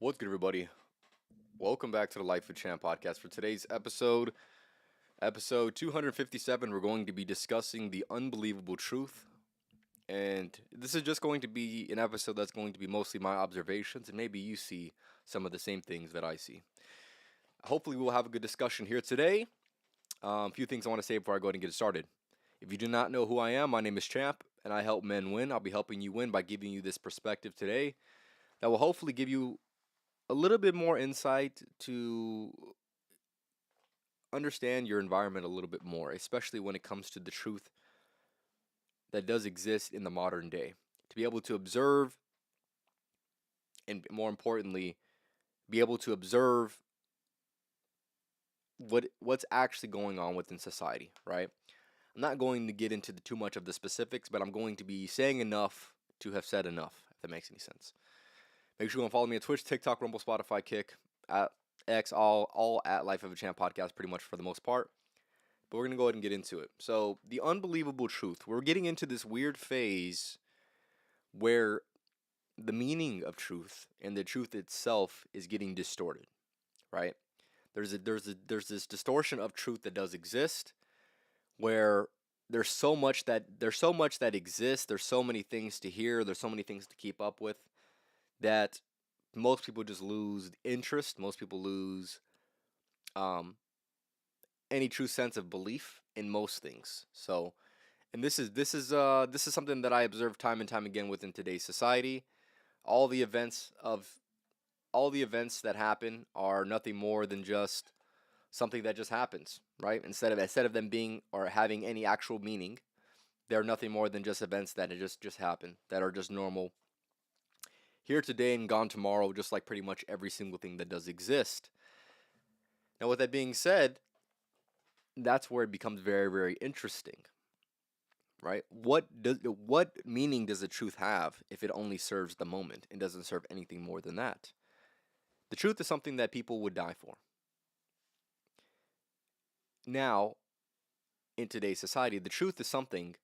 What's good, everybody? Welcome back to the Life of Champ podcast. For today's episode 257, we're going to be discussing the unbelievable truth. And this is just going to be an episode that's going to be mostly my observations, and maybe you see some of the same things that I see. Hopefully, we'll have a good discussion here today. A few things I want to say before I go ahead and get started. If you do not know who I am, my name is Champ, and I help men win. I'll be helping you win by giving you this perspective today that will hopefully give you a little bit more insight to understand your environment a little bit more, especially when it comes to the truth that does exist in the modern day. To be able to observe, and more importantly, be able to observe what's actually going on within society, right? I'm not going to get into too much of the specifics, but I'm going to be saying enough to have said enough, if that makes any sense. Make sure you go and follow me on Twitch, TikTok, Rumble, Spotify, Kick, at X, all at Life of a Champ podcast, pretty much for the most part. But we're gonna go ahead and get into it. So the unbelievable truth. We're getting into this weird phase where the meaning of truth and the truth itself is getting distorted, right? There's this distortion of truth that does exist, where there's so much that exists. There's so many things to hear. There's so many things to keep up with that most people just lose interest. Most people lose um, any true sense of belief in most things. So, and this is something that I observe time and time again within today's society. All the events of all the events that happen are nothing more than just something that just happens, right? Instead of them being or having any actual meaning, they're nothing more than just events that just happen, that are just normal, here today and gone tomorrow, just like pretty much every single thing that does exist. Now, with that being said, that's where it becomes very, very interesting, right? What meaning does the truth have if it only serves the moment and doesn't serve anything more than that? The truth is something that people would die for. Now, in today's society, the truth is something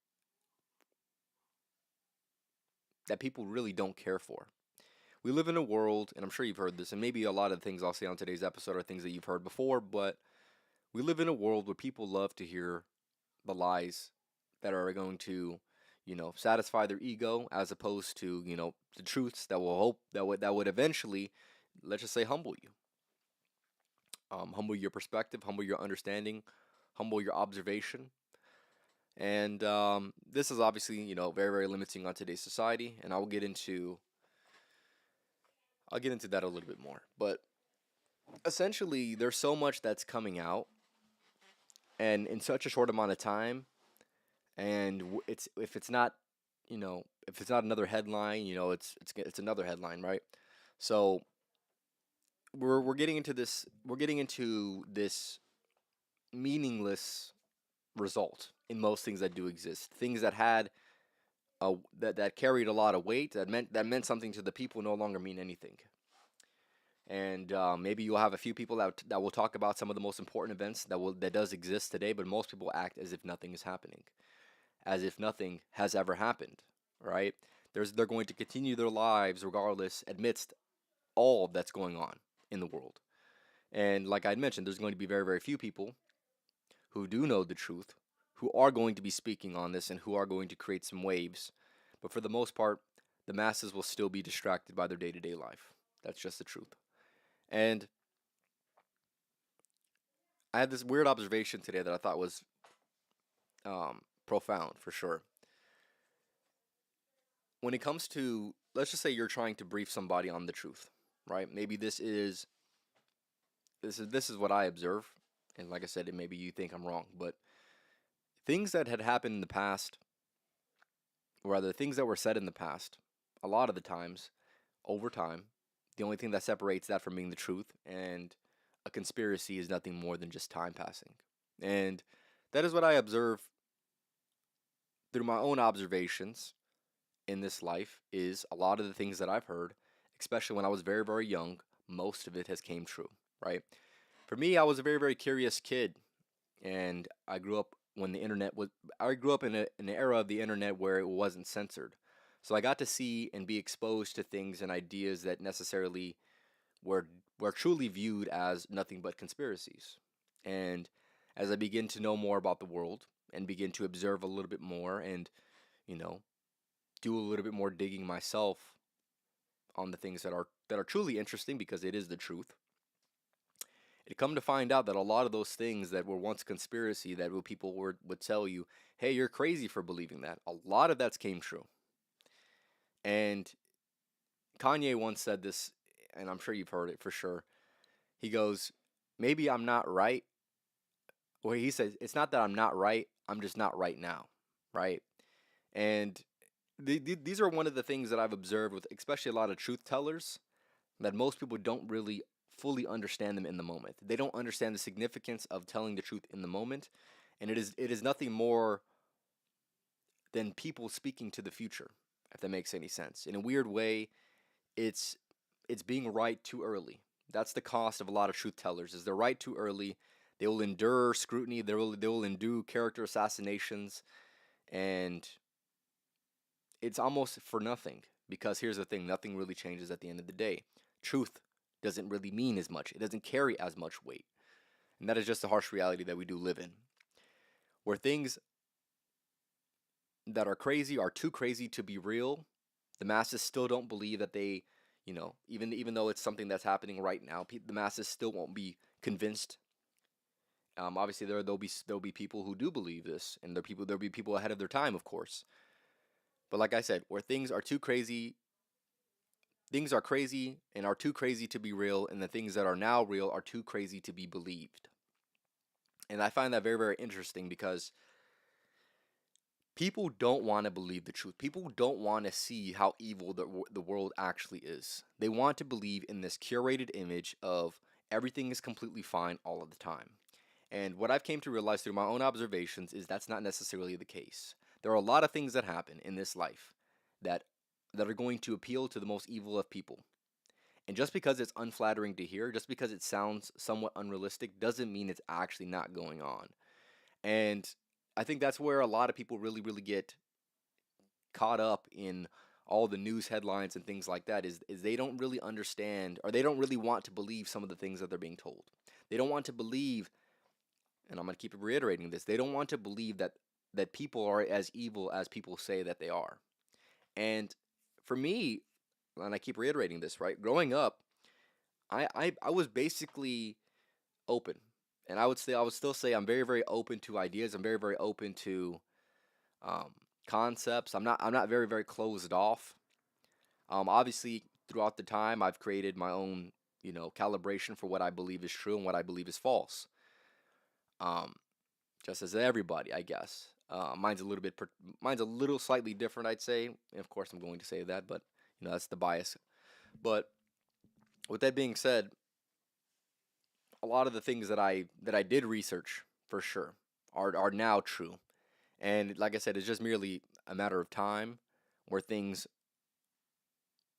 that people really don't care for. We live in a world, and I'm sure you've heard this, and maybe a lot of the things I'll say on today's episode are things that you've heard before, but we live in a world where people love to hear the lies that are going to, satisfy their ego, as opposed to, the truths that will hope that would eventually, let's just say, humble you, humble your perspective, humble your understanding, humble your observation. And this is obviously, very, very limiting on today's society, and I'll get into that a little bit more. But essentially, there's so much that's coming out, and in such a short amount of time, and it's if it's not, if it's not another headline, it's another headline, right? So we're getting into this meaningless result in most things that do exist. Things that had that carried a lot of weight, that meant something to the people, no longer mean anything. And maybe you'll have a few people that will talk about some of the most important events that does exist today, but most people act as if nothing is happening, as if nothing has ever happened, right? They're going to continue their lives regardless, amidst all that's going on in the world. And like I mentioned, there's going to be very, very few people who do know the truth, who are going to be speaking on this, and who are going to create some waves. But for the most part, the masses will still be distracted by their day to day life. That's just the truth. And I had this weird observation today that I thought was profound for sure. When it comes to, let's just say you're trying to brief somebody on the truth, right? Maybe this is what I observe, and like I said, maybe you think I'm wrong, but things that had happened in the past, or rather things that were said in the past, a lot of the times, over time, the only thing that separates that from being the truth and a conspiracy is nothing more than just time passing. And that is what I observe through my own observations in this life, is a lot of the things that I've heard, especially when I was very, very young, most of it has came true, right? For me, I was a very, very curious kid, and I grew up in an era of the internet where it wasn't censored. So I got to see and be exposed to things and ideas that necessarily were truly viewed as nothing but conspiracies. And as I begin to know more about the world and begin to observe a little bit more and, you know, do a little bit more digging myself on the things that are truly interesting because it is the truth. It come to find out that a lot of those things that were once conspiracy that people would tell you, hey, you're crazy for believing that. A lot of that's came true. And Kanye once said this, and I'm sure you've heard it for sure. He goes, maybe I'm not right. Well, he says, it's not that I'm not right, I'm just not right now, right? And these are one of the things that I've observed with especially a lot of truth tellers, that most people don't really fully understand them in the moment. They don't understand the significance of telling the truth in the moment, and it is nothing more than people speaking to the future, if that makes any sense. In a weird way, it's being right too early. That's the cost of a lot of truth tellers. Is they're right too early. They will endure scrutiny. They will endure character assassinations, and it's almost for nothing. Because here's the thing: nothing really changes at the end of the day. Truth doesn't really mean as much. It doesn't carry as much weight, and that is just the harsh reality that we do live in, where things that are crazy are too crazy to be real. The masses still don't believe that they, even though it's something that's happening right now, the masses still won't be convinced. Obviously, there'll be people who do believe this, and there'll be people ahead of their time, of course. But like I said, where things are crazy and are too crazy to be real, and the things that are now real are too crazy to be believed. And I find that very, very interesting because people don't want to believe the truth. People don't want to see how evil the world actually is. They want to believe in this curated image of everything is completely fine all of the time. And what I've came to realize through my own observations is that's not necessarily the case. There are a lot of things that happen in this life that are going to appeal to the most evil of people. And just because it's unflattering to hear, just because it sounds somewhat unrealistic, doesn't mean it's actually not going on. And I think that's where a lot of people really, really get caught up in all the news headlines and things like that is they don't really understand, or they don't really want to believe some of the things that they're being told. They don't want to believe, and I'm going to keep reiterating this, they don't want to believe that people are as evil as people say that they are. And for me, and I keep reiterating this, right? Growing up, I was basically open. And I would still say I'm very, very open to ideas. I'm very, very open to um, concepts. I'm not very, very closed off. Obviously, throughout the time, I've created my own, calibration for what I believe is true and what I believe is false. Um, just as everybody, I guess. Mine's a little slightly different, I'd say. And of course, I'm going to say that, but that's the bias. But with that being said, a lot of the things that I did research for sure are now true. And like I said, it's just merely a matter of time where things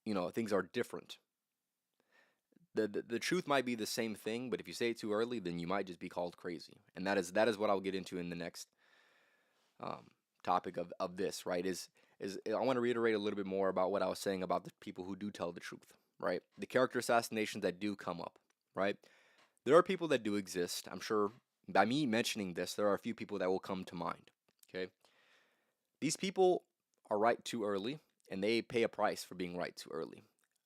are different. The truth might be the same thing, but if you say it too early, then you might just be called crazy. And that is what I'll get into in the next um, topic of this, right? Is I want to reiterate a little bit more about what I was saying about the people who do tell the truth, right? The character assassinations that do come up, right? There are people that do exist. I'm sure by me mentioning this, there are a few people that will come to mind. Okay. These people are right too early, and they pay a price for being right too early.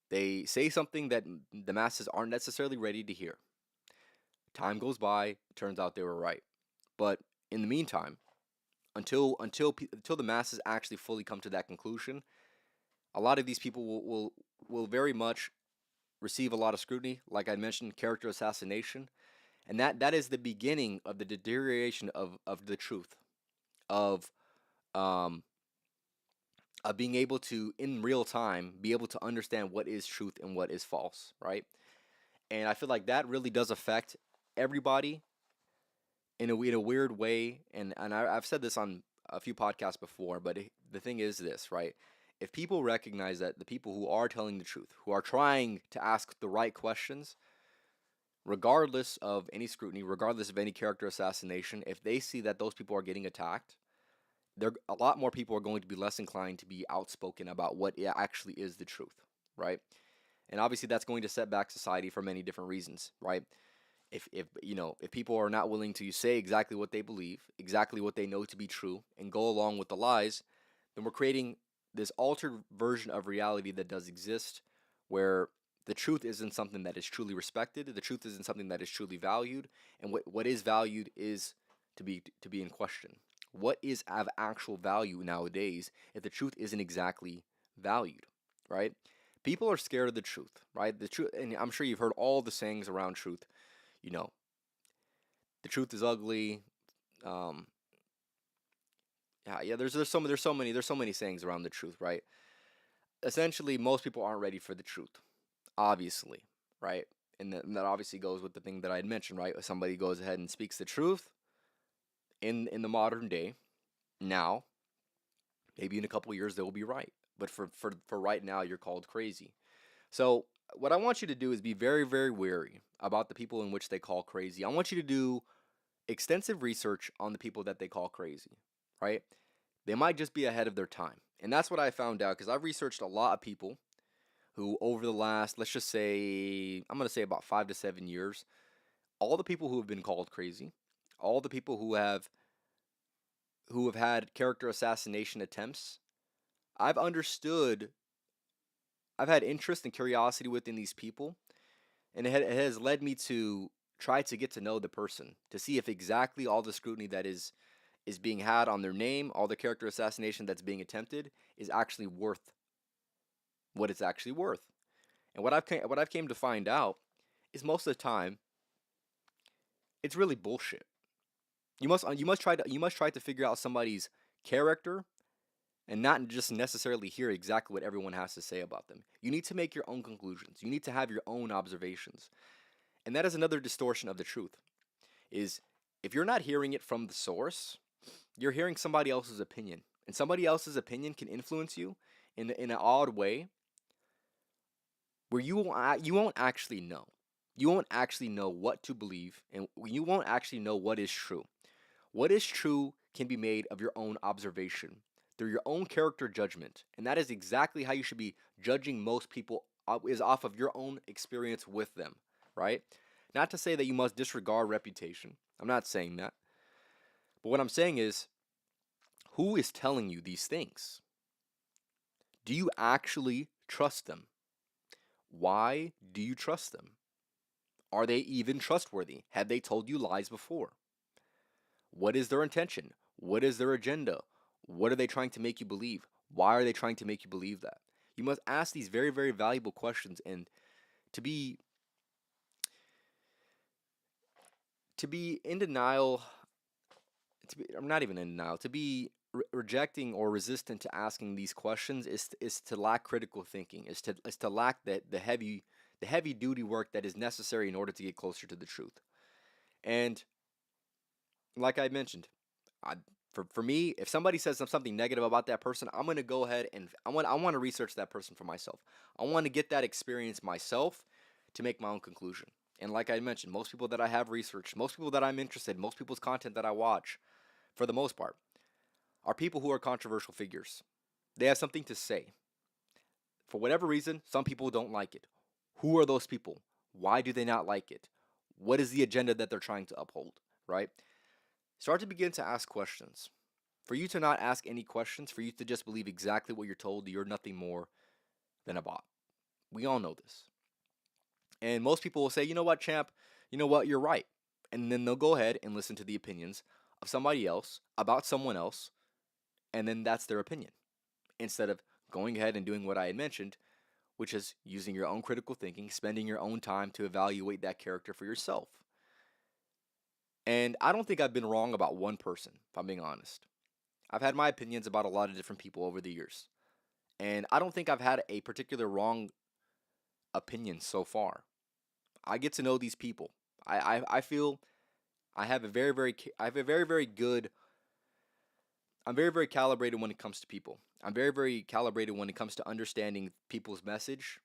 They say something that the masses aren't necessarily ready to hear. Time goes by, it turns out they were right. But in the meantime, until the masses actually fully come to that conclusion, a lot of these people will very much receive a lot of scrutiny. Like I mentioned, character assassination, and that is the beginning of the deterioration of the truth, of um of being able to in real time be able to understand what is truth and what is false, right? And I feel like that really does affect everybody in a weird way. And I've said this on a few podcasts before, but the thing is this, right? If people recognize that the people who are telling the truth, who are trying to ask the right questions, regardless of any scrutiny, regardless of any character assassination, if they see that those people are getting attacked, a lot more people are going to be less inclined to be outspoken about what actually is the truth, right? And obviously that's going to set back society for many different reasons, right? If people are not willing to say exactly what they believe, exactly what they know to be true, and go along with the lies, then we're creating this altered version of reality that does exist, where the truth isn't something that is truly respected, the truth isn't something that is truly valued, and what is valued is to be in question. What is of actual value nowadays if the truth isn't exactly valued, right? People are scared of the truth, right? The truth, and I'm sure you've heard all the sayings around truth. You know, the truth is ugly. Um, yeah. There's so many sayings around the truth, right? Essentially, most people aren't ready for the truth, obviously, right? And that obviously goes with the thing that I had mentioned, right? If somebody goes ahead and speaks the truth in the modern day, now maybe in a couple years they will be right, but for right now, you're called crazy. So what I want you to do is be very, very wary about the people in which they call crazy. I want you to do extensive research on the people that they call crazy, right? They might just be ahead of their time. And that's what I found out because I've researched a lot of people who, over the last, let's just say, I'm going to say about 5 to 7 years, all the people who have been called crazy, all the people who have had character assassination attempts, I've understood, I've had interest and curiosity within these people, and it has led me to try to get to know the person to see if exactly all the scrutiny that is being had on their name, all the character assassination that's being attempted, is actually worth what it's actually worth. And what I've came to find out is most of the time it's really bullshit. You must try to figure out somebody's character and not just necessarily hear exactly what everyone has to say about them. You need to make your own conclusions. You need to have your own observations. And that is another distortion of the truth. Is if you're not hearing it from the source, you're hearing somebody else's opinion. And somebody else's opinion can influence you in an odd way where you won't actually know. You won't actually know what to believe, and you won't actually know what is true. What is true can be made of your own observation, through your own character judgment, and that is exactly how you should be judging most people, is off of your own experience with them, right? Not to say that you must disregard reputation. I'm not saying that. But what I'm saying is, who is telling you these things? Do you actually trust them? Why do you trust them? Are they even trustworthy? Have they told you lies before? What is their intention? What is their agenda? What are they trying to make you believe? Why are they trying to make you believe that? You must ask these very, very valuable questions, and to be to be in denial, I'm not even in denial, to be rejecting or resistant to asking these questions is to lack critical thinking, is to lack the heavy duty work that is necessary in order to get closer to the truth. And like I mentioned, I, for me, if somebody says something negative about that person, I'm gonna go ahead and I want to research that person for myself. I want to get that experience myself to make my own conclusion. And like I mentioned, most people that I have researched, most people that I'm interested in, most people's content that I watch, for the most part, are people who are controversial figures. They have something to say. For whatever reason, some people don't like it. Who are those people? Why do they not like it? What is the agenda that they're trying to uphold, right? Start to begin to ask questions. For you to not ask any questions, for you to just believe exactly what you're told, you're nothing more than a bot. We all know this. And most people will say, you know what, champ, you know what, you're right. And then they'll go ahead and listen to the opinions of somebody else about someone else, and then that's their opinion. Instead of going ahead and doing what I had mentioned, which is using your own critical thinking, spending your own time to evaluate that character for yourself. And I don't think I've been wrong about one person, if I'm being honest. I've had my opinions about a lot of different people over the years. And I don't think I've had a particular wrong opinion so far. I get to know these people. I feel I have a very, very, I have a very, very good, I'm very, very calibrated when it comes to people. I'm very, very calibrated when it comes to understanding people's message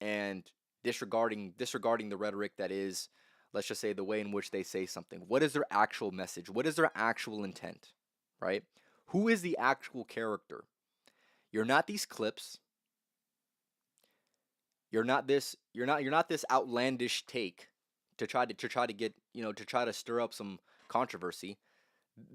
and disregarding the rhetoric that is, let's just say, the way in which they say something. What is their actual message? What is their actual intent? Right? Who is the actual character? You're not these clips. You're not this outlandish take to try to get, to try to stir up some controversy.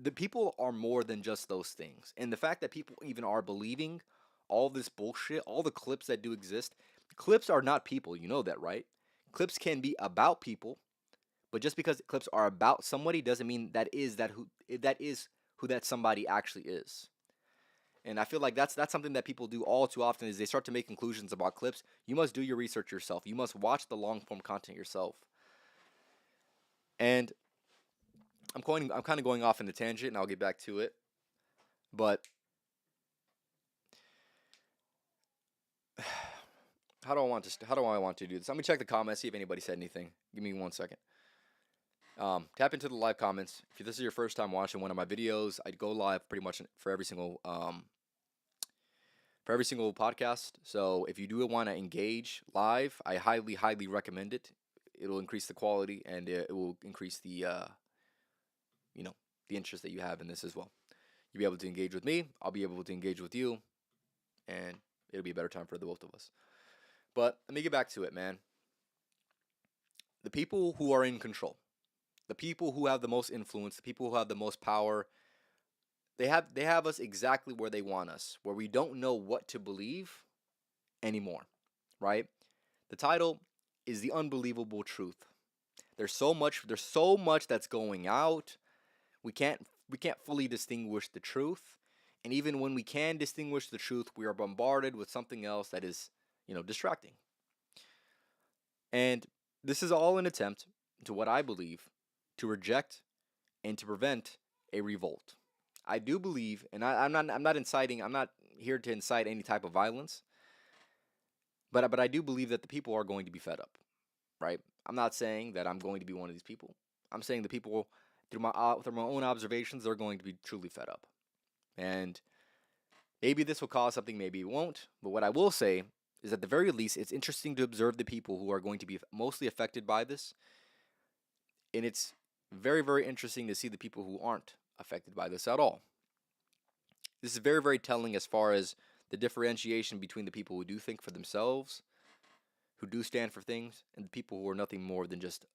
The people are more than just those things. And the fact that people even are believing all this bullshit, all the clips that do exist, clips are not people. You know that, right? Clips can be about people, but just because clips are about somebody doesn't mean that is who that somebody actually is. And I feel like that's something that people do all too often is they start to make conclusions about clips. You must do your research yourself. You must watch the long form content yourself. And I'm kind of going off in a tangent, and I'll get back to it. But how do I want to do this? Let me check the comments, see if anybody said anything. Give me 1 second. Tap into the live comments. If this is your first time watching one of my videos, I'd go live pretty much for every single podcast. So if you do want to engage live, I highly, highly recommend it. It'll increase the quality, and it will increase you know, the interest that you have in this as well. You'll be able to engage with me. I'll be able to engage with you, and it'll be a better time for the both of us. But let me get back to it, man. The people who are in control, the people who have the most influence, the people who have the most power, they have us exactly where they want us, where we don't know what to believe anymore, right? The title is The Unbelievable Truth. There's so much that's going out. We can't fully distinguish the truth. And even when we can distinguish the truth, we are bombarded with something else that is, distracting. And this is all an attempt to what I believe to reject and to prevent a revolt. I do believe, and I'm not here to incite any type of violence, but I do believe that the people are going to be fed up, right? I'm not saying that I'm going to be one of these people. I'm saying the people through my own observations, they're going to be truly fed up. And maybe this will cause something, maybe it won't. But what I will say is, at the very least, it's interesting to observe the people who are going to be mostly affected by this. And it's very, very interesting to see the people who aren't affected by this at all. This is very, very telling as far as the differentiation between the people who do think for themselves, who do stand for things, and the people who are nothing more than just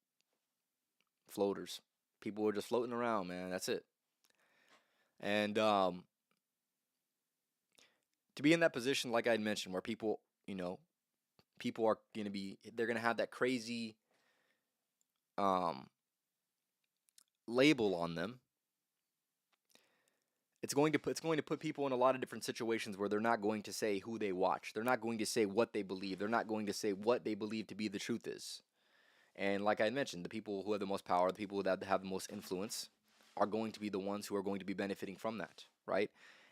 floaters. People who are just floating around, man. That's it. And to be in that position, like I had mentioned, where people are they're gonna have that crazy um, label on them. It's going to put people in a lot of different situations where they're not going to say who they watch. They're not going to say what they believe. They're not going to say what they believe to be the truth is. And like I mentioned, the people who have the most power, the people that have the most influence, are going to be the ones who are going to be benefiting from that, right?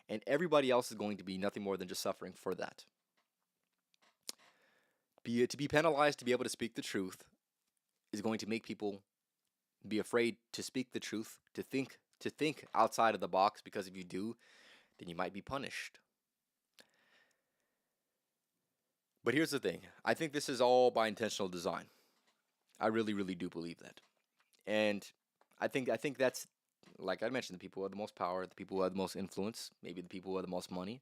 And everybody else is going to be nothing more than just suffering for that. To be penalized to be able to speak the truth is going to make people be afraid to speak the truth, to think outside of the box, because if you do, then you might be punished. But here's the thing. I think this is all by intentional design. I really, really do believe that. And I think that's, like I mentioned, the people who have the most power, the people who have the most influence, maybe the people who have the most money.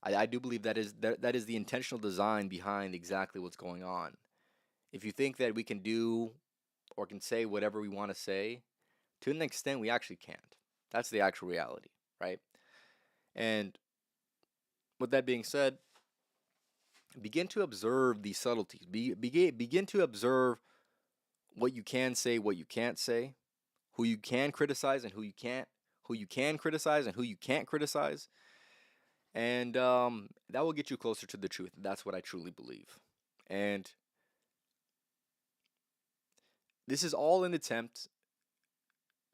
I do believe that is the intentional design behind exactly what's going on. If you think that we can do or can say whatever we want to say, to an extent we actually can't. That's the actual reality, right? And with that being said, begin to observe these subtleties. Begin to observe what you can say, what you can't say, who you can criticize and who you can't, who you can criticize and who you can't criticize. And that will get you closer to the truth. That's what I truly believe. And this is all an attempt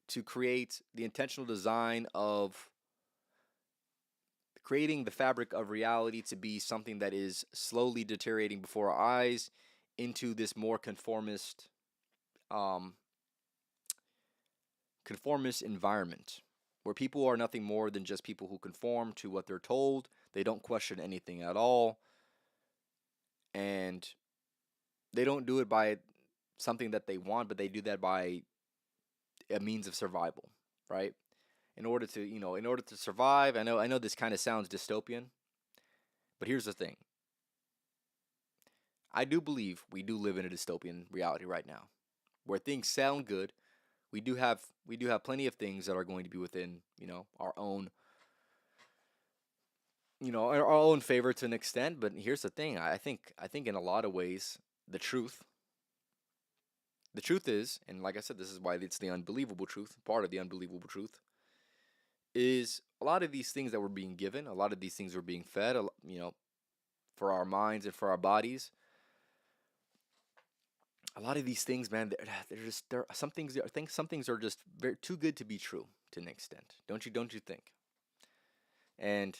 to create the intentional design of creating the fabric of reality to be something that is slowly deteriorating before our eyes into this more um, conformist environment where people are nothing more than just people who conform to what they're told. They don't question anything at all, and they don't do it by something that they want, but they do that by a means of survival, right? In order to survive. I know this kind of sounds dystopian, but here's the thing. I do believe we do live in a dystopian reality right now, where things sound good. We do have plenty of things that are going to be within our own our own favor to an extent. But here's the thing: I think in a lot of ways, the truth the truth is, and like I said, this is why it's the unbelievable truth. Part of the unbelievable truth is a lot of these things that we're being given, a lot of these things we're being fed, for our minds and for our bodies. A lot of these things, man, they're just there. Some things I think some things are just very too good to be true to an extent. Don't you think? And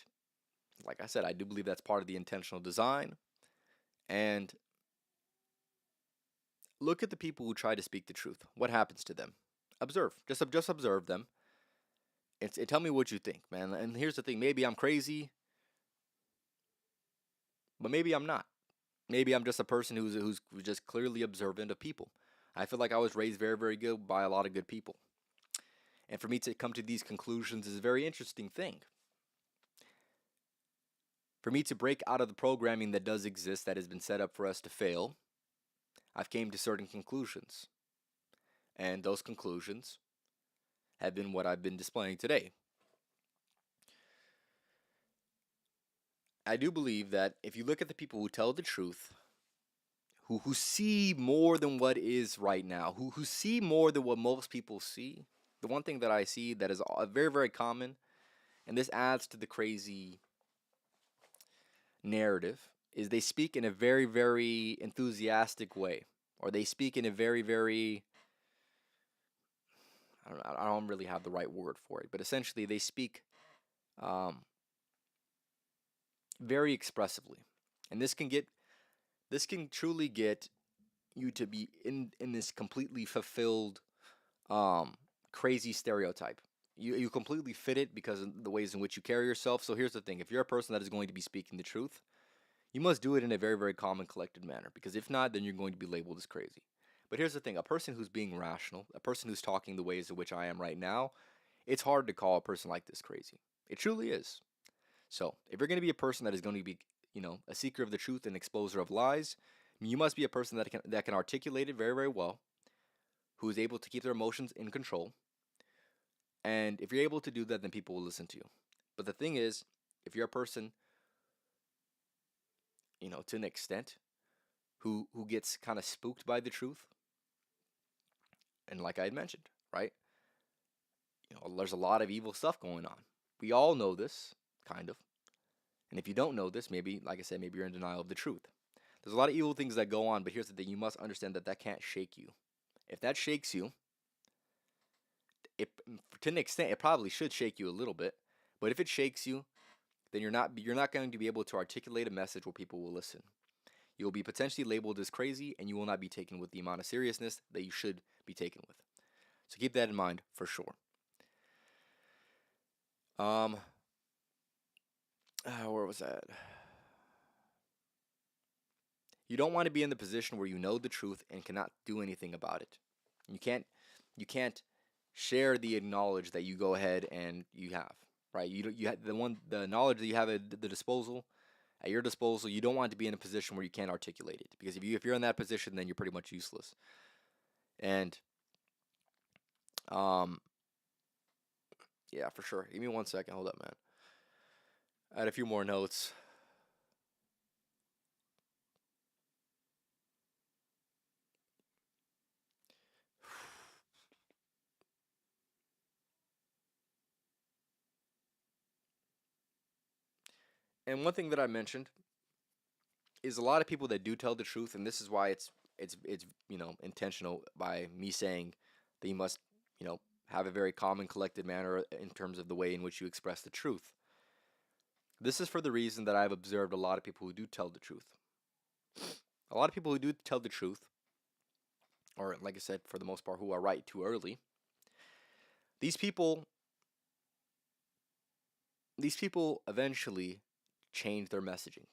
like I said, I do believe that's part of the intentional design. And look at the people who try to speak the truth. What happens to them? Observe. Just observe them. And tell me what you think, man. And here's the thing: maybe I'm crazy, but maybe I'm not. Maybe I'm just a person who's just clearly observant of people. I feel like I was raised very, very good by a lot of good people. And for me to come to these conclusions is a very interesting thing. For me to break out of the programming that does exist that has been set up for us to fail, I've came to certain conclusions. And those conclusions have been what I've been displaying today. I do believe that if you look at the people who tell the truth, who see more than what is right now, who see more than what most people see, the one thing that I see that is very, very common, and this adds to the crazy narrative, is they speak in a very, very enthusiastic way, or they speak in a very, very I don't really have the right word for it, but essentially they speak um, very expressively, and this can truly get you to be in this completely fulfilled um, crazy stereotype. You completely fit it because of the ways in which you carry yourself. So here's the thing: if you're a person that is going to be speaking the truth, you must do it in a very, very calm and collected manner. Because if not, then you're going to be labeled as crazy. But here's the thing: a person who's being rational, a person who's talking the ways in which I am right now, it's hard to call a person like this crazy. It truly is. So if you're going to be a person that is going to be, a seeker of the truth and exposer of lies, you must be a person that can articulate it very, very well, who is able to keep their emotions in control. And if you're able to do that, then people will listen to you. But the thing is, if you're a person, to an extent, who gets kind of spooked by the truth, and like I had mentioned, right? There's a lot of evil stuff going on. We all know this, kind of. And if you don't know this, maybe, like I said, maybe you're in denial of the truth. There's a lot of evil things that go on, but here's the thing: you must understand that that can't shake you. If that shakes you, it, to an extent, it probably should shake you a little bit. But if it shakes you, then you're not going to be able to articulate a message where people will listen. You will be potentially labeled as crazy, and you will not be taken with the amount of seriousness that you should be taken with. So keep that in mind for sure. Um, where was that? You don't want to be in the position where you know the truth and cannot do anything about it. You can't you can't share the knowledge that you go ahead and you have, right? You have the knowledge that you have at your disposal. You don't want to be in a position where you can't articulate it, because if you're in that position, then you're pretty much useless. And um yeah, for sure. Give me 1 second. Hold up, man. I had a few more notes. And one thing that I mentioned is a lot of people that do tell the truth, and this is why it's intentional by me saying that you must have a very calm and collected manner in terms of the way in which you express the truth. This is for the reason that I've observed a lot of people who do tell the truth. A lot of people who do tell the truth, or like I said, for the most part, who are right too early. These people, these people eventually change their messaging.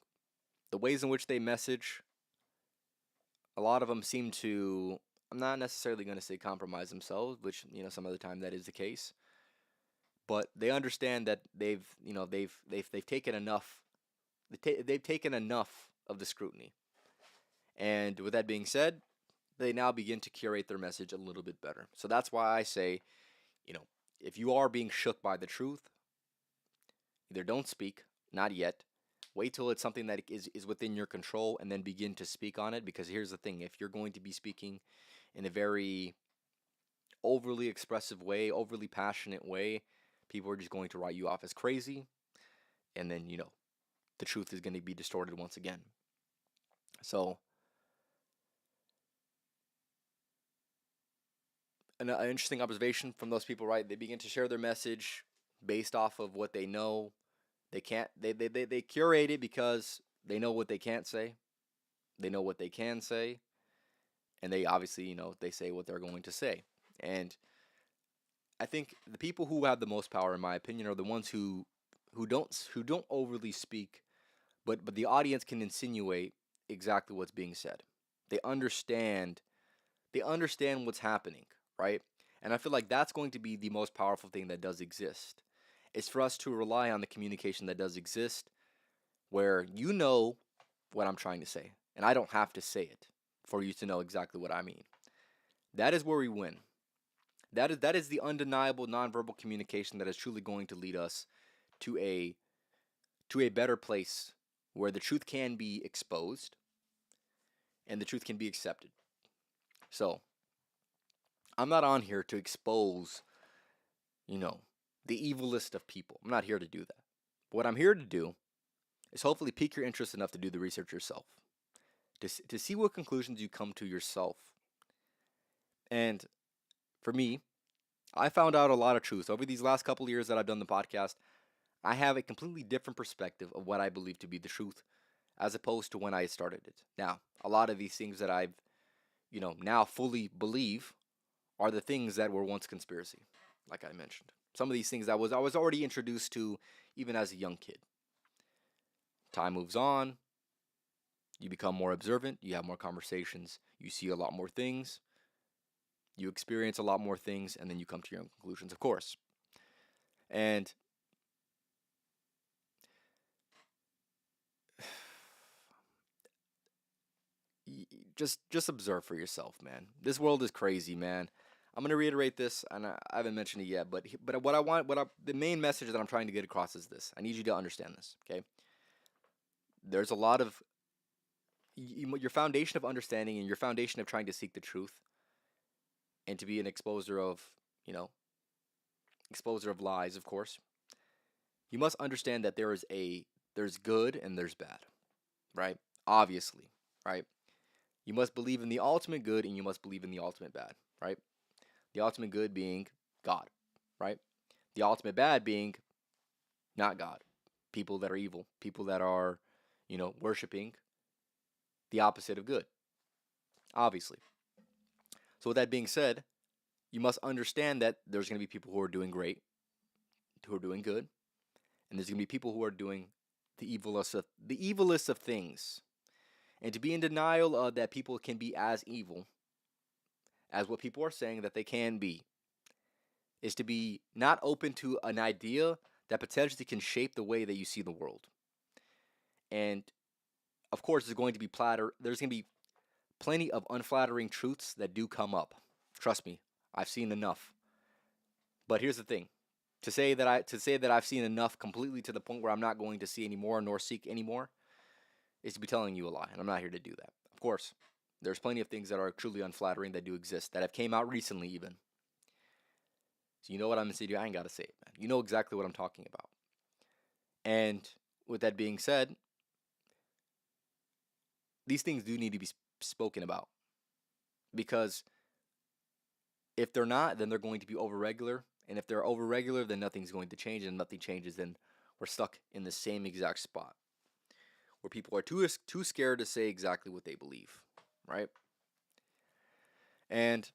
The ways in which they message, a lot of them seem to, I'm not necessarily going to say compromise themselves, which some of the time that is the case, but they understand that they've taken enough, they've taken enough of the scrutiny, And with that being said, they now begin to curate their message a little bit better. So that's why I say, you know, if you are being shook by the truth, either don't speak, not yet. Wait till it's something that is within your control and then begin to speak on it. Because here's the thing, if you're going to be speaking in a very overly expressive way, overly passionate way, people are just going to write you off as crazy. And then, the truth is going to be distorted once again. So, an interesting observation from those people, right? They begin to share their message based off of what they know. They can't, they curate it because they know what they can't say. They know what they can say. And they obviously, they say what they're going to say. And I think the people who have the most power, in my opinion, are the ones who don't overly speak, but the audience can insinuate exactly what's being said. They understand they understand what's happening, right? And I feel like that's going to be the most powerful thing that does exist. Is for us to rely on the communication that does exist, where you know what I'm trying to say, and I don't have to say it for you to know exactly what I mean. That is where we win. That is the undeniable nonverbal communication that is truly going to lead us to a better place where the truth can be exposed and the truth can be accepted. So, I'm not on here to expose, you know, the evilest of people. I'm not here to do that. What I'm here to do is hopefully pique your interest enough to do the research yourself, to see what conclusions you come to yourself. And for me, I found out a lot of truth over these last couple of years that I've done the podcast. I have a completely different perspective of what I believe to be the truth as opposed to when I started it. Now, a lot of these things that I've, now fully believe are the things that were once conspiracy, like I mentioned. Some of these things I was already introduced to even as a young kid. Time moves on, you become more observant, you have more conversations, you see a lot more things, you experience a lot more things, and then you come to your own conclusions, of course. And just observe for yourself, man. This world is crazy, man. I'm gonna reiterate this, and I haven't mentioned it yet, but the main message that I'm trying to get across is this. I need you to understand this, okay? There's a lot of your foundation of understanding and your foundation of trying to seek the truth and to be an you know, exposer of lies, of course. You must understand that there's good and there's bad, right? Obviously, right? You must believe in the ultimate good and you must believe in the ultimate bad, right? The ultimate good being God, right? The ultimate bad being not God. People that are evil, people that are, worshiping the opposite of good, obviously. So with that being said, you must understand that there's going to be people who are doing great, who are doing good, and there's going to be people who are doing the evilest of things. And to be in denial of that people can be as evil as what people are saying that they can be is to be not open to an idea that potentially can shape the way that you see the world. And of course, there's going to be plenty of unflattering truths that do come up. Trust me, I've seen enough. But here's the thing. To say that I've seen enough completely to the point where I'm not going to see anymore nor seek anymore is to be telling you a lie, and I'm not here to do that. Of course, there's plenty of things that are truly unflattering that do exist that have came out recently even. So you know what I'm gonna say to you? I ain't gotta say it, man. You know exactly what I'm talking about. And with that being said, these things do need to be spoken about because if they're not, then they're going to be over regular, and if they're over regular, then nothing's going to change, and nothing changes, then we're stuck in the same exact spot where people are too scared to say exactly what they believe, right? And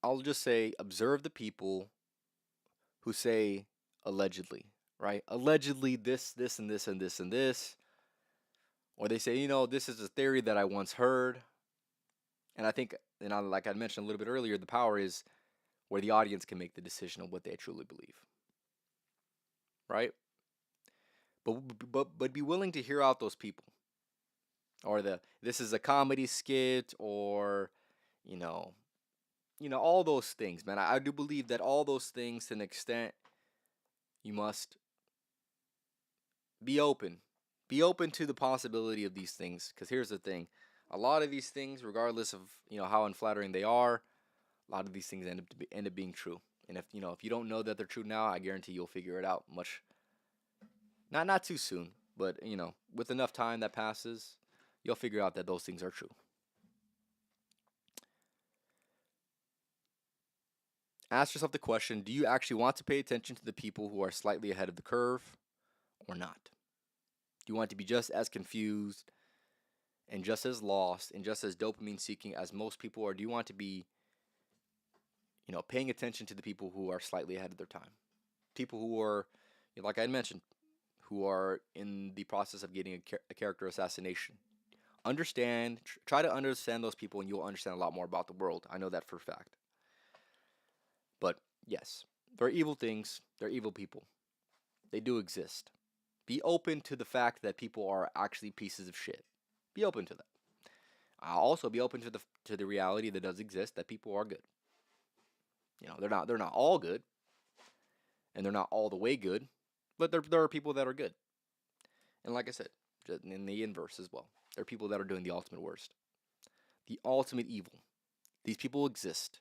I'll just say, observe the people who say allegedly, right? Allegedly, this, and this, and this, and this. Or they say, this is a theory that I once heard. And I think, like I mentioned a little bit earlier, the power is where the audience can make the decision of what they truly believe, right? but be willing to hear out those people, or this is a comedy skit, or you know all those things, man. I do believe that all those things, to an extent, you must be open. Be open to the possibility of these things, because here's the thing: a lot of these things, regardless of how unflattering they are, a lot of these things end up being true. And if you don't know that they're true now, I guarantee you'll figure it out much not too soon, but with enough time that passes, you'll figure out that those things are true. Ask yourself the question: do you actually want to pay attention to the people who are slightly ahead of the curve, or not? Do you want to be just as confused and just as lost and just as dopamine seeking as most people, or do you want to be paying attention to the people who are slightly ahead of their time? People who are, like I mentioned, who are in the process of getting a character assassination. Try to understand those people, and you'll understand a lot more about the world. I know that for a fact. But yes, there are evil things. There are evil people. They do exist. Be open to the fact that people are actually pieces of shit. Be open to that. I'll also be open to the reality that does exist, that people are good. They're not all good, and they're not all the way good, but there are people that are good. And like I said, in the inverse as well, there are people that are doing the ultimate worst, the ultimate evil. These people exist.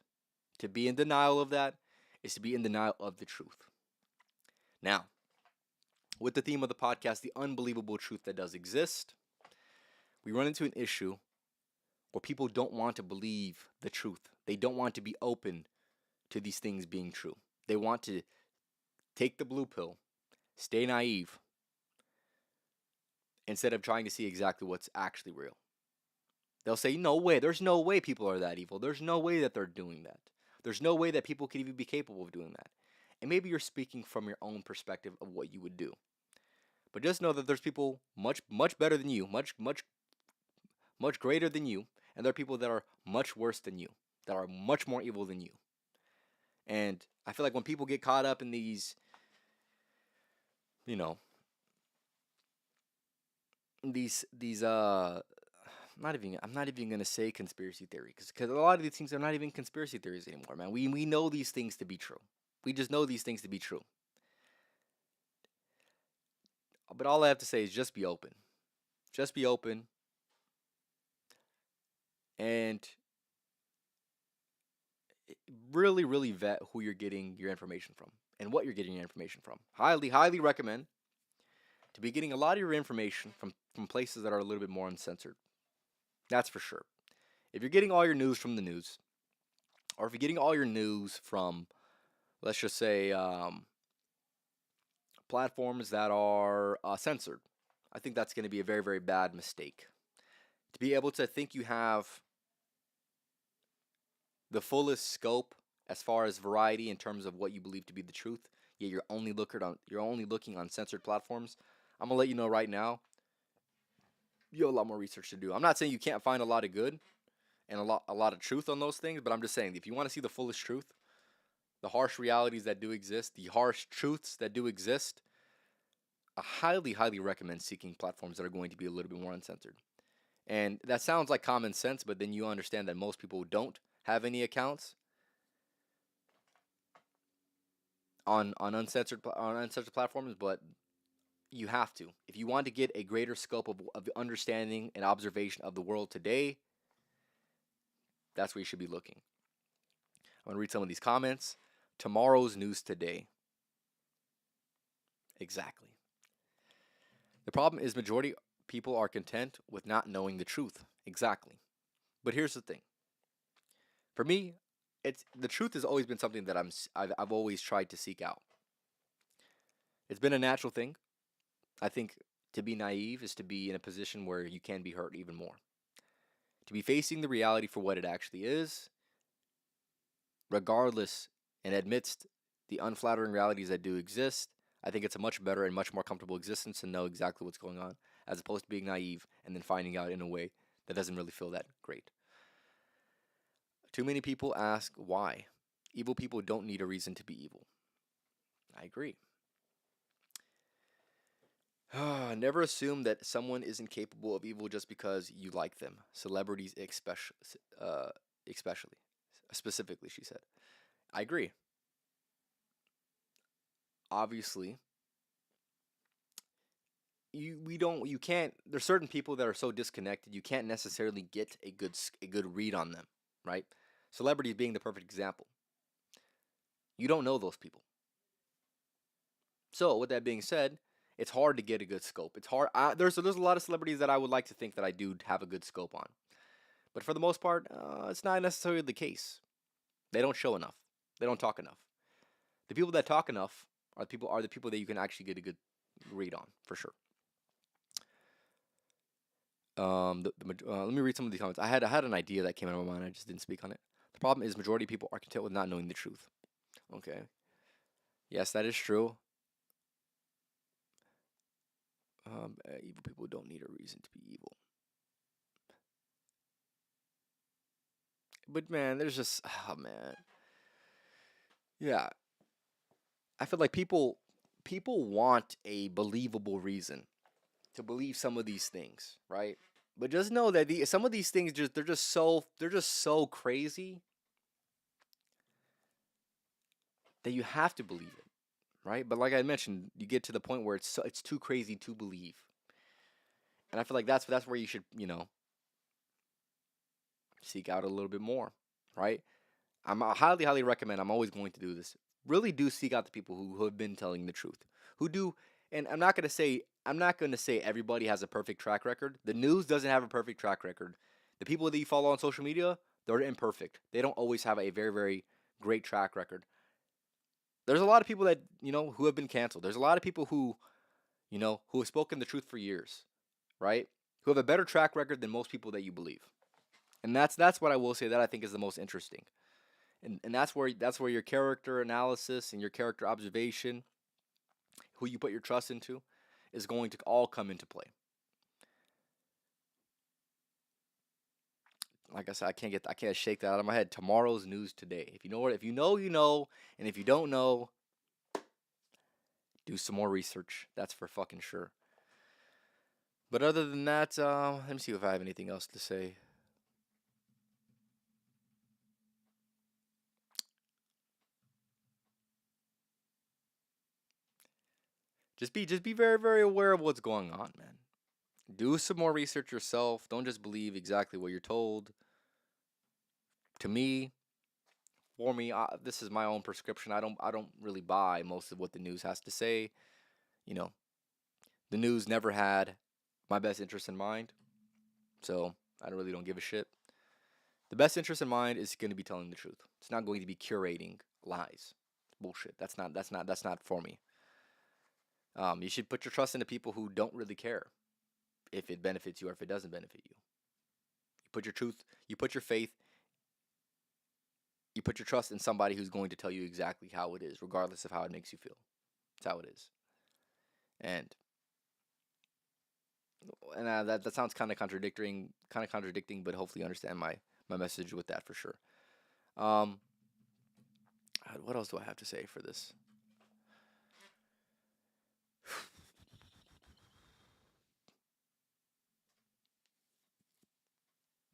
To be in denial of that is to be in denial of the truth. Now, with the theme of the podcast, the unbelievable truth that does exist, we run into an issue where people don't want to believe the truth. They don't want to be open to these things being true. They want to take the blue pill, stay naive, instead of trying to see exactly what's actually real. They'll say, no way, there's no way people are that evil. There's no way that they're doing that. There's no way that people could even be capable of doing that. And maybe you're speaking from your own perspective of what you would do. But just know that there's people much better than you, much greater than you, and there are people that are much worse than you, that are much more evil than you. And I feel like when people get caught up in these, I'm not even gonna say conspiracy theory, because a lot of these things are not even conspiracy theories anymore, man. We know these things to be true. We just know these things to be true. But all I have to say is just be open. Just be open. And really, really vet who you're getting your information from and what you're getting your information from. Highly, highly recommend to be getting a lot of your information from places that are a little bit more uncensored. That's for sure. If you're getting all your news from the news, or if you're getting all your news from, let's just say, platforms that are censored, I think that's going to be a very, very bad mistake. To be able to think you have the fullest scope as far as variety in terms of what you believe to be the truth, yet you're only looking on censored platforms, I'm gonna let you know right now, you have a lot more research to do. I'm not saying you can't find a lot of good and a lot of truth on those things, but I'm just saying, if you want to see the fullest truth, the harsh realities that do exist, the harsh truths that do exist, I highly, highly recommend seeking platforms that are going to be a little bit more uncensored. And that sounds like common sense, but then you understand that most people don't have any accounts on uncensored platforms, but you have to. If you want to get a greater scope of understanding and observation of the world today, that's where you should be looking. I'm going to read some of these comments. Tomorrow's news today. Exactly. The problem is majority people are content with not knowing the truth. Exactly. But here's the thing. For me, the truth has always been something that I've always tried to seek out. It's been a natural thing. I think to be naive is to be in a position where you can be hurt even more. To be facing the reality for what it actually is, regardless and amidst the unflattering realities that do exist, I think it's a much better and much more comfortable existence to know exactly what's going on, as opposed to being naive and then finding out in a way that doesn't really feel that great. Too many people ask why. Evil people don't need a reason to be evil. I agree. Never assume that someone isn't capable of evil just because you like them. Celebrities, uh, especially, specifically, she said. I agree. Obviously, you can't. There's certain people that are so disconnected. You can't necessarily get a good read on them, right? Celebrities being the perfect example. You don't know those people. So, with that being said, it's hard to get a good scope. It's hard. There's a lot of celebrities that I would like to think that I do have a good scope on, but for the most part, it's not necessarily the case. They don't show enough. They don't talk enough. The people that talk enough are the people that you can actually get a good read on for sure. Let me read some of these comments. I had an idea that came out of my mind. I just didn't speak on it. The problem is majority of people are content with not knowing the truth. Okay. Yes, that is true. Evil people don't need a reason to be evil. But man, there's just oh man. Yeah, I feel like people want a believable reason to believe some of these things, right? But just know that some of these things they're just so crazy that you have to believe it, right? But like I mentioned, you get to the point where it's too crazy to believe, and I feel like that's where you should seek out a little bit more, right? I highly recommend. I'm always going to do this. Really do seek out the people who have been telling the truth, who do. And I'm not gonna say everybody has a perfect track record. The news doesn't have a perfect track record. The people that you follow on social media, they're imperfect. They don't always have a very great track record. There's a lot of people that who have been canceled. There's a lot of people who have spoken the truth for years, right? Who have a better track record than most people that you believe. And that's what I will say that I think is the most interesting. And that's where your character analysis and your character observation, who you put your trust into, is going to all come into play. Like I said, I can't shake that out of my head. Tomorrow's news today. If you know, you know, and if you don't know, do some more research. That's for fucking sure. But other than that, let me see if I have anything else to say. Just be very aware of what's going on, man. Do some more research yourself. Don't just believe exactly what you're told. To me, for me, this is my own prescription. I don't really buy most of what the news has to say. You know, the news never had my best interest in mind, so I really don't give a shit. The best interest in mind is going to be telling the truth. It's not going to be curating lies. Bullshit. That's not for me. You should put your trust into people who don't really care if it benefits you or if it doesn't benefit you. You put your truth, you put your faith, you put your trust in somebody who's going to tell you exactly how it is, regardless of how it makes you feel. That's how it is. And that sounds kind of contradicting, but hopefully you understand my message with that for sure. Um, what else do I have to say for this?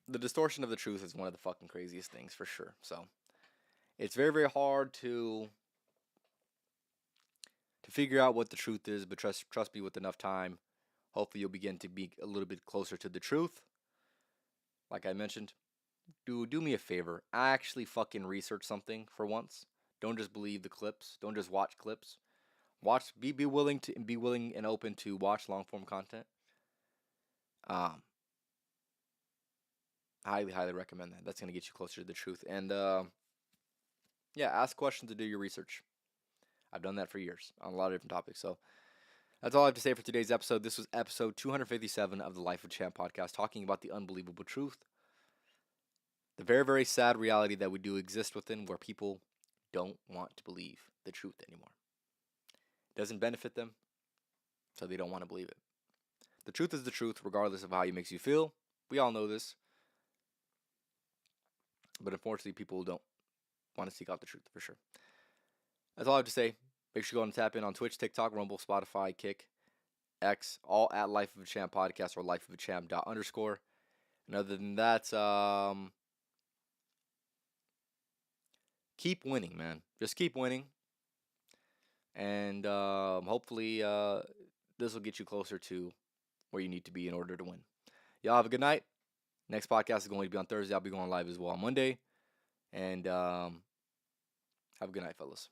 The distortion of the truth is one of the fucking craziest things for sure. So it's very hard to figure out what the truth is, but trust me, with enough time, hopefully you'll begin to be a little bit closer to the truth. Like I mentioned, do me a favor. Actually fucking research something for once. Don't just believe the clips. Don't just watch clips. Be willing and open to watch long form content. Um, highly recommend that. That's gonna get you closer to the truth. And yeah, ask questions to do your research. I've done that for years on a lot of different topics. So that's all I have to say for today's episode. This was episode 257 of the Life of Champ podcast, talking about the unbelievable truth, the very sad reality that we do exist within, where people don't want to believe the truth anymore. It doesn't benefit them, so they don't want to believe it. The truth is the truth, regardless of how it makes you feel. We all know this, but unfortunately, people don't want to seek out the truth for sure. That's all I have to say. Make sure you go and tap in on Twitch, TikTok, Rumble, Spotify, Kick, X, all at Life of a Champ podcast or lifeofachamp._. And other than that, keep winning, man. Just keep winning. And hopefully this will get you closer to where you need to be in order to win. Y'all have a good night. Next podcast is going to be on Thursday. I'll be going live as well on Monday. And have a good night, fellas.